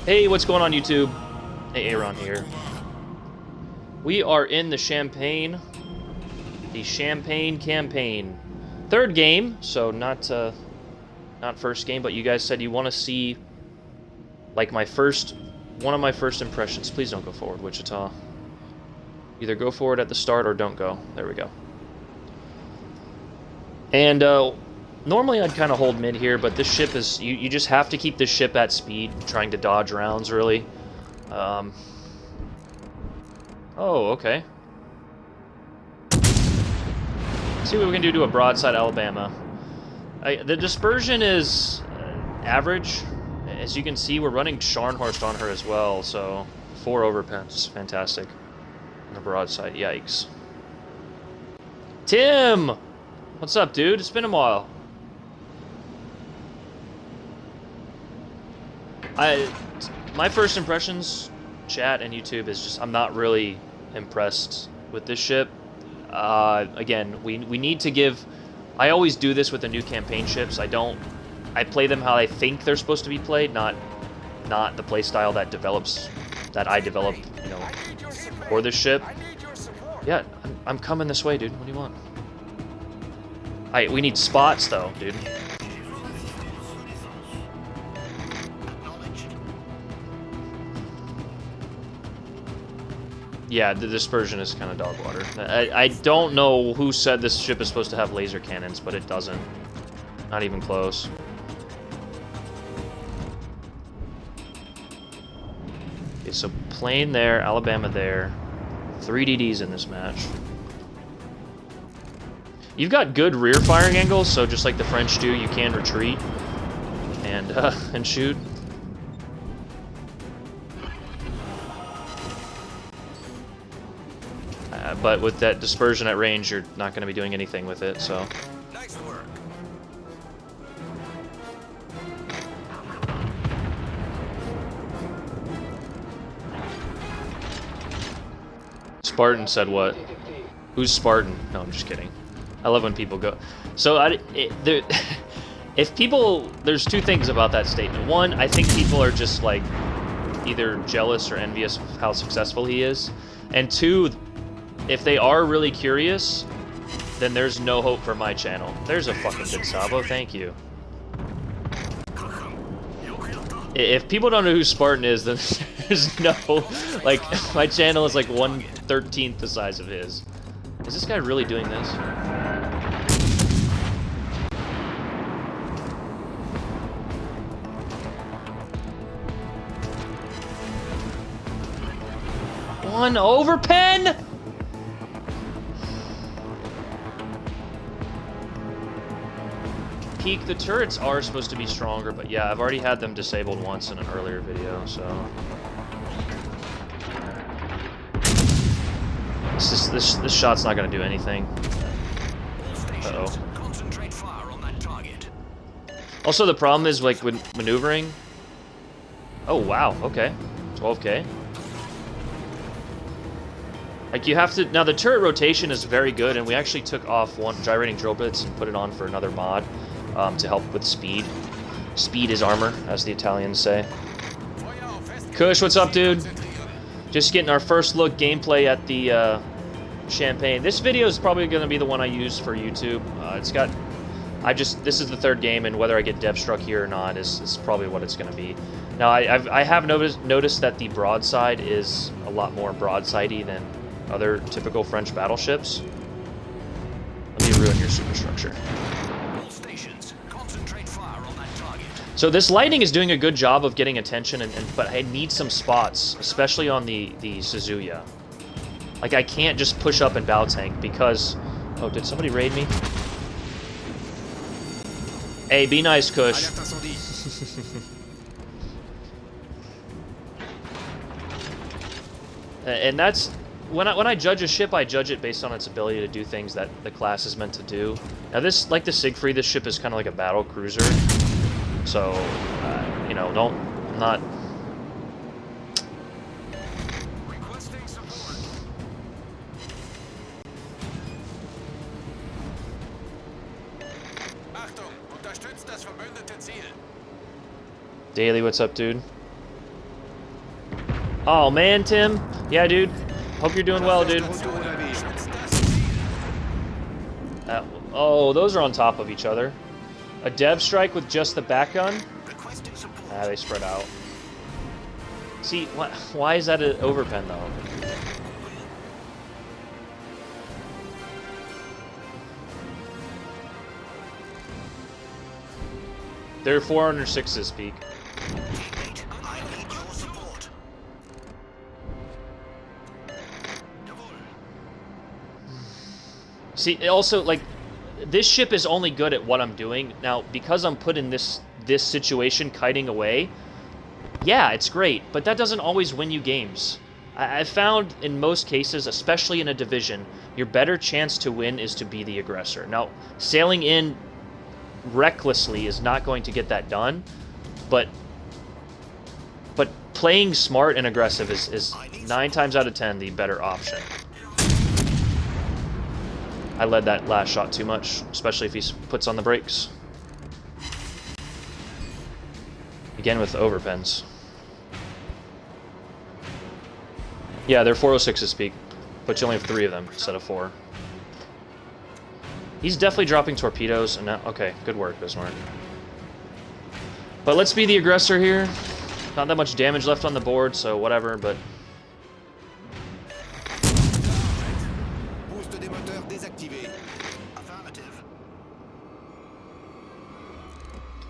Hey, what's going on, YouTube? Hey, Aaron here. We are in the Champagne campaign. Third game, so not first game, but you guys said you want to see, like, one of my first impressions. Please don't go forward, Wichita. Either go forward at the start or don't go. There we go. And, normally I'd kind of hold mid here, but this ship is... You just have to keep this ship at speed, trying to dodge rounds, really. Oh, okay. Let's see what we can do to a broadside Alabama. The dispersion is average. As you can see, we're running Scharnhorst on her as well, so 4 overpens. Fantastic. On the broadside, yikes. Tim! What's up, dude? It's been a while. My first impressions, chat and YouTube, is just I'm not really impressed with this ship. Again, we need to give... I always do this with the new campaign ships. I play them how I think they're supposed to be played, not the play style that I develop, you know, for this ship. Yeah, I'm coming this way, dude. What do you want? We need spots, though, dude. Yeah, the dispersion is kind of dog water. I don't know who said this ship is supposed to have laser cannons, but it doesn't. Not even close. Okay, so plane there, Alabama there. 3 DDs in this match. You've got good rear firing angles, so just like the French do, you can retreat and shoot. But with that dispersion at range, you're not going to be doing anything with it, so... Nice work. Spartan said what? Who's Spartan? No, I'm just kidding. I love when people go... So, if people... There's 2 things about that statement. One, I think people are just, like, either jealous or envious of how successful he is. And 2... If they are really curious, then there's no hope for my channel. There's a fucking good Sabo, thank you. If people don't know who Spartan is, then there's no... Like, my channel is like 1/13 the size of his. Is this guy really doing this? One overpen? Peak, the turrets are supposed to be stronger, but yeah, I've already had them disabled once in an earlier video, so... This shot's not gonna do anything. Uh-oh. Also, the problem is, like, with maneuvering... Oh, wow, okay. 12k. Like, you have to... Now, the turret rotation is very good, and we actually took off one gyrating drill bits and put it on for another mod. To help with speed. Speed is armor, as the Italians say. Kush, what's up, dude? Just getting our first look gameplay at the Champagne. This video is probably going to be the one I use for YouTube. It's got... This is the 3rd game, and whether I get dev struck here or not is probably what it's going to be. Now, I have noticed that the broadside is a lot more broadsidey than other typical French battleships. Let me ruin your superstructure. So this lighting is doing a good job of getting attention, but I need some spots, especially on the Suzuya. Like, I can't just push up and bow tank because... Oh, did somebody raid me? Hey, be nice, Kush. And that's... When I judge a ship, I judge it based on its ability to do things that the class is meant to do. Now this, like the Siegfried, this ship is kind of like a battle cruiser. So, you know, I'm not... Daily, what's up, dude? Oh man, Tim. Yeah, dude. Hope you're doing well, dude. Oh, those are on top of each other. A dev strike with just the back gun? Ah, they spread out. See, why is that an overpen, though? There are 406s, Peak. See, also, like, this ship is only good at what I'm doing. Now, because I'm put in this situation kiting away, yeah, it's great, but that doesn't always win you games. I've found in most cases, especially in a division, your better chance to win is to be the aggressor. Now, sailing in recklessly is not going to get that done, but playing smart and aggressive is 9 times out of 10 the better option. I led that last shot too much, especially if he puts on the brakes. Again with the overpens. Yeah, they're 406s, Peak, but you only have 3 of them instead of 4. He's definitely dropping torpedoes, and now, okay, good work, Bismarck. But let's be the aggressor here. Not that much damage left on the board, so whatever, but...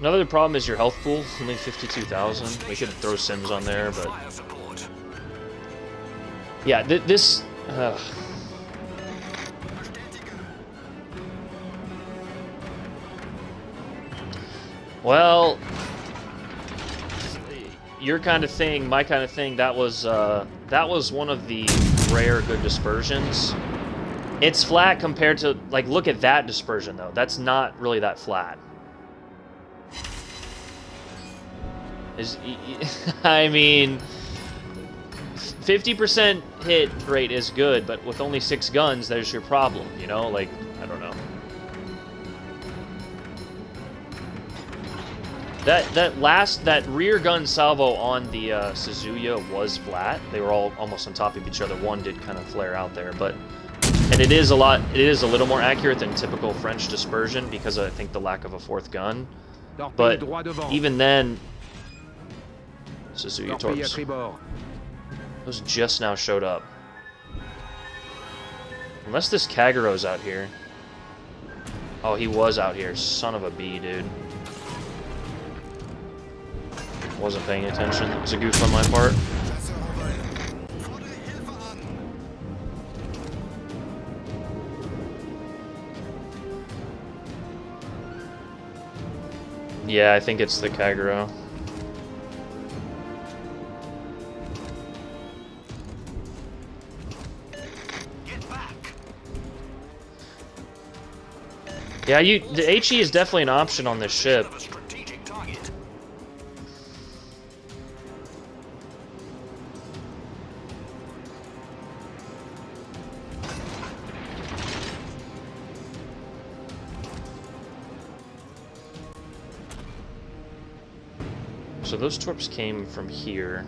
Another problem is your health pool, only 52,000. We could throw Sims on there, but... Yeah, this... Well... Your kind of thing, my kind of thing, that was one of the rare good dispersions. It's flat compared to... Like, look at that dispersion, though. That's not really that flat. I mean, 50% hit rate is good, but with only 6 guns, there's your problem, you know? Like, I don't know. That rear gun salvo on the Suzuya was flat. They were all almost on top of each other. One did kind of flare out there, but... And it is a little more accurate than typical French dispersion because I think the lack of a 4th gun. But even then... Suzuya torps. Those just now showed up. Unless this Kagero's out here. Oh, he was out here. Son of a bee, dude. Wasn't paying attention. It was a goof on my part. Yeah, I think it's the Kagero. Yeah, the HE is definitely an option on this ship. So those torps came from here.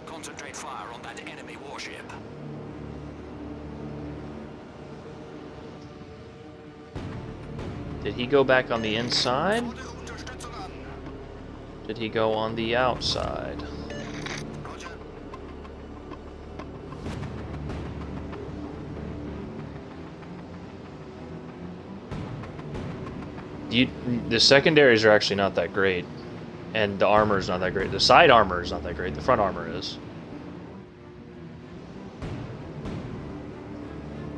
Concentrate fire on that enemy warship. Did he go back on the inside? Did he go on the outside? The secondaries are actually not that great. And the armor is not that great. The side armor is not that great. The front armor is.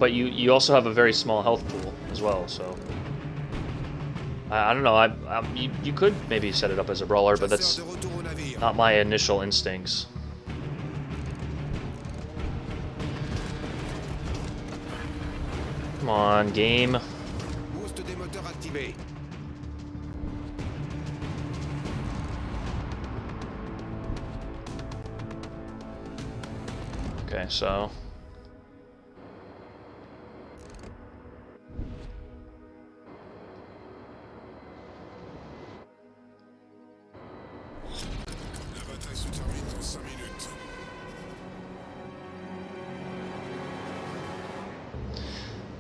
But you also have a very small health pool as well, so... I don't know, you could maybe set it up as a brawler, but that's not my initial instincts. Come on, game. Okay, so...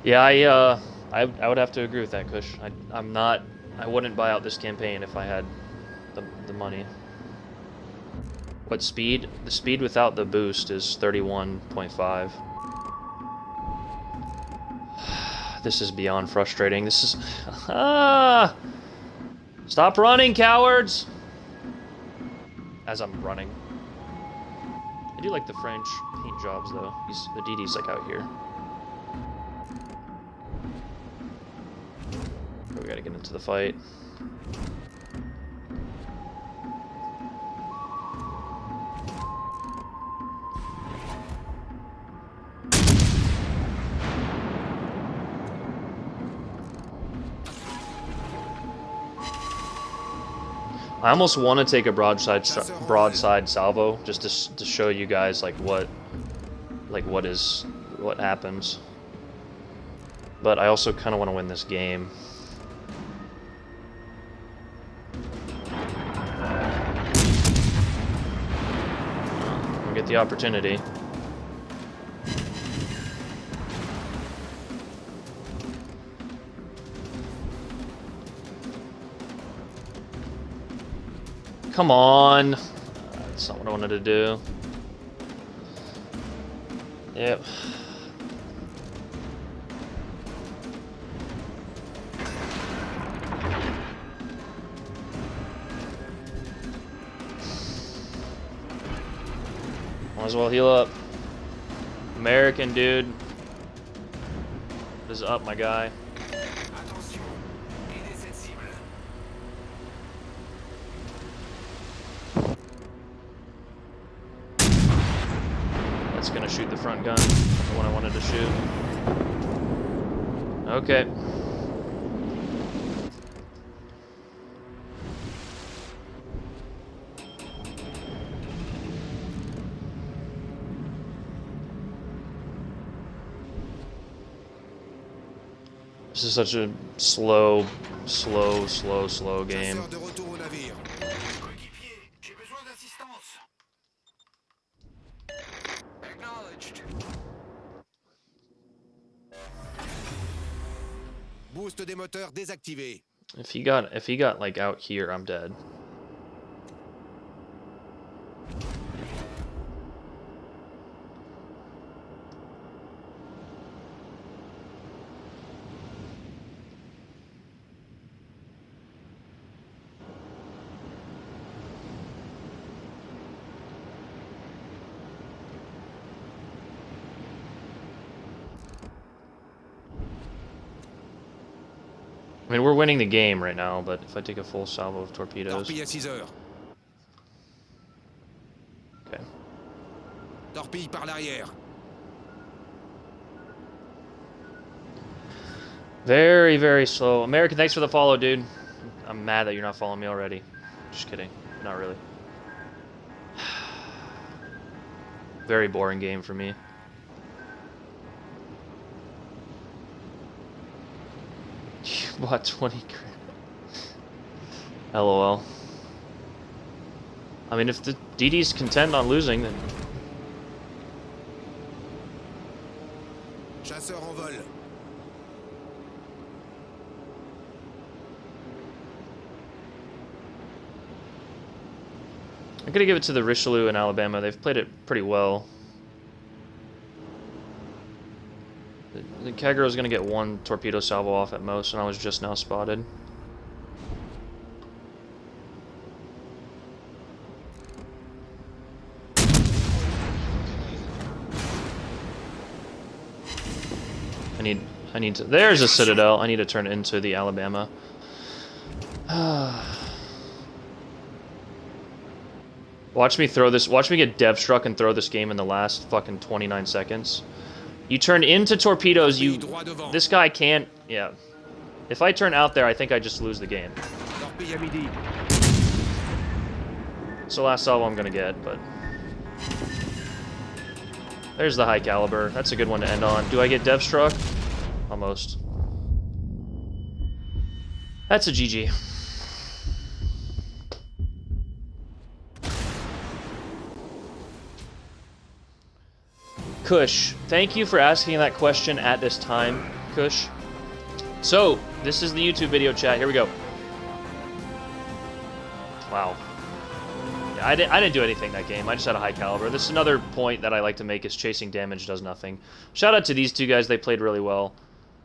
Yeah, I would have to agree with that, Kush. I'm not. I wouldn't buy out this campaign if I had the money. What speed? The speed without the boost is 31.5. This is beyond frustrating. This is... Ah! Stop running, cowards! As I'm running. I do like the French paint jobs, though. The DD's like out here. We gotta get into the fight. I almost want to take a broadside salvo just to show you guys like what happens. But I also kind of want to win this game. I'll get the opportunity. Come on. That's not what I wanted to do. Yep. Might as well heal up. American, dude. What is up, my guy? That's gonna shoot the front gun, the one I wanted to shoot. Okay. This is such a slow game. Boost des moteurs désactivé. If he got like out here, I'm dead. I mean, we're winning the game right now, but if I take a full salvo of torpedoes... Torpille à 6 heures. Okay. Torpille par l'arrière. Very, very slow. American, thanks for the follow, dude. I'm mad that you're not following me already. Just kidding. Not really. Very boring game for me. You bought 20 grand. LOL. I mean, if the DD's content on losing, then... Chasseur en vol. I'm gonna give it to the Richelieu in Alabama. They've played it pretty well. The Kagero's gonna get one torpedo salvo off at most, and I was just now spotted. I need to... There's a Citadel. I need to turn it into the Alabama. Watch me throw this. Watch me get dev struck and throw this game in the last fucking 29 seconds. You turn into torpedoes, you... This guy can't... Yeah. If I turn out there, I think I just lose the game. It's the last salvo I'm gonna get, but... There's the high caliber. That's a good one to end on. Do I get dev struck? Almost. That's a GG. Kush, thank you for asking that question at this time. Kush. So, this is the YouTube video, chat. Here we go. Wow. Yeah, I didn't do anything that game. I just had a high caliber. This is another point that I like to make is chasing damage does nothing. Shout out to these two guys. They played really well.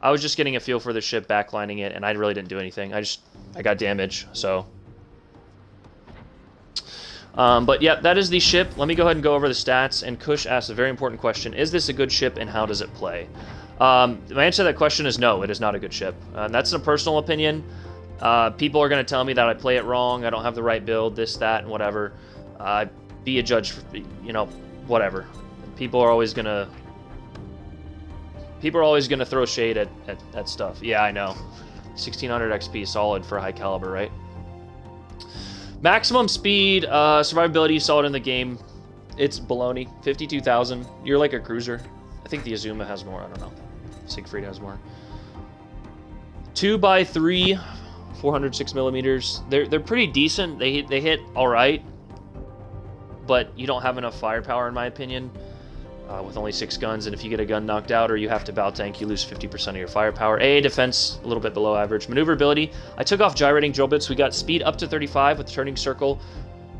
I was just getting a feel for the ship, backlining it, and I really didn't do anything. I got damage, so... but yeah, that is the ship. Let me go ahead and go over the stats. And Kush asked a very important question. Is this a good ship and how does it play? My answer to that question is no, it is not a good ship. That's a personal opinion. People are going to tell me that I play it wrong, I don't have the right build, this, that, and whatever. Be a judge, for, you know, whatever. People are always going to throw shade at stuff. Yeah, I know. 1600 XP, solid for high caliber, right? Maximum speed, survivability, you saw it in the game. It's baloney. 52,000. You're like a cruiser. I think the Azuma has more. I don't know. Siegfried has more. 2x3, 406 millimeters. They're pretty decent. They hit all right, but you don't have enough firepower in my opinion. With only 6 guns, and if you get a gun knocked out or you have to bow tank, you lose 50% of your firepower. AA defense, a little bit below average. Maneuverability, I took off gyrating drill bits. We got speed up to 35 with turning circle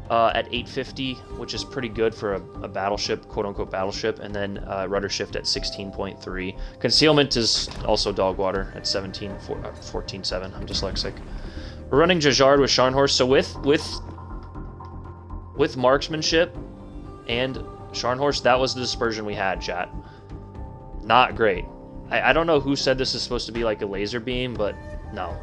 at 850, which is pretty good for a battleship, quote-unquote battleship, and then rudder shift at 16.3. Concealment is also dog water at 14.7. I'm dyslexic. We're running Jajard with Scharnhorst, so with marksmanship and Scharnhorst, that was the dispersion we had, chat. Not great. I don't know who said this is supposed to be like a laser beam, but no.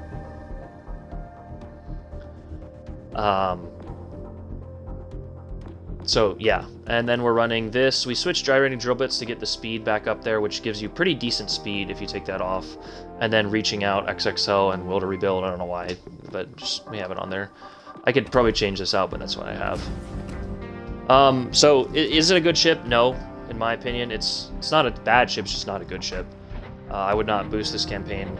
So, yeah. And then we're running this. We switched gyrating drill bits to get the speed back up there, which gives you pretty decent speed if you take that off. And then reaching out XXL and will to rebuild. I don't know why, but just we have it on there. I could probably change this out, but that's what I have. So, is it a good ship? No, in my opinion. It's not a bad ship, it's just not a good ship. I would not boost this campaign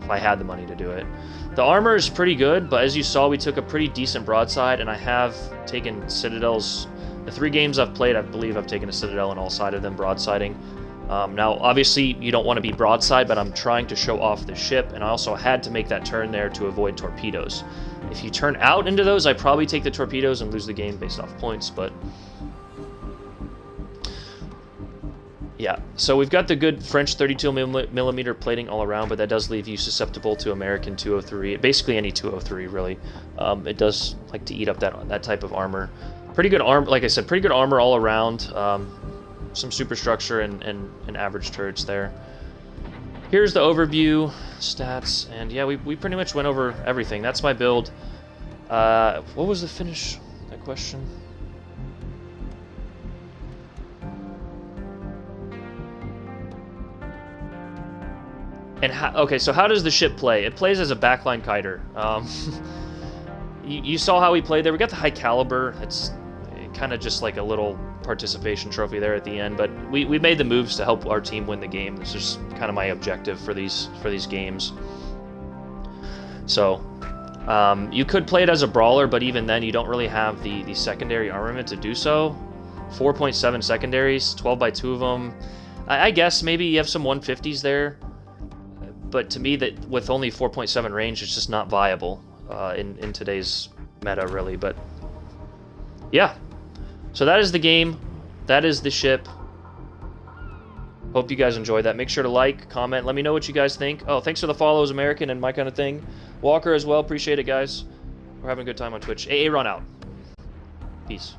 if I had the money to do it. The armor is pretty good, but as you saw, we took a pretty decent broadside, and I have taken Citadels. The 3 games I've played, I believe I've taken a Citadel on all side of them, broadsiding. Now, obviously, you don't want to be broadside, but I'm trying to show off the ship, and I also had to make that turn there to avoid torpedoes. If you turn out into those, I'd probably take the torpedoes and lose the game based off points, but... yeah, so we've got the good French 32mm plating all around, but that does leave you susceptible to American 203, basically any 203, really. It does like to eat up that type of armor. Pretty good armor, like I said, pretty good armor all around. Some superstructure and average turrets there. Here's the overview, stats, and yeah, we pretty much went over everything. That's my build. What was the finish? That question? And okay, so how does the ship play? It plays as a backline kiter. You saw how we played there. We got the high caliber. It's kind of just like a little participation trophy there at the end, but we made the moves to help our team win the game. This is kind of my objective for these games. So you could play it as a brawler, but even then you don't really have the secondary armament to do so. 4.7 secondaries, 12 by 2 of them. I guess maybe you have some 150s there, but to me that with only 4.7 range, it's just not viable in today's meta, really. But yeah. So that is the game. That is the ship. Hope you guys enjoyed that. Make sure to like, comment, let me know what you guys think. Oh, thanks for the follows, American, and my kind of thing. Walker as well. Appreciate it, guys. We're having a good time on Twitch. AA run out. Peace.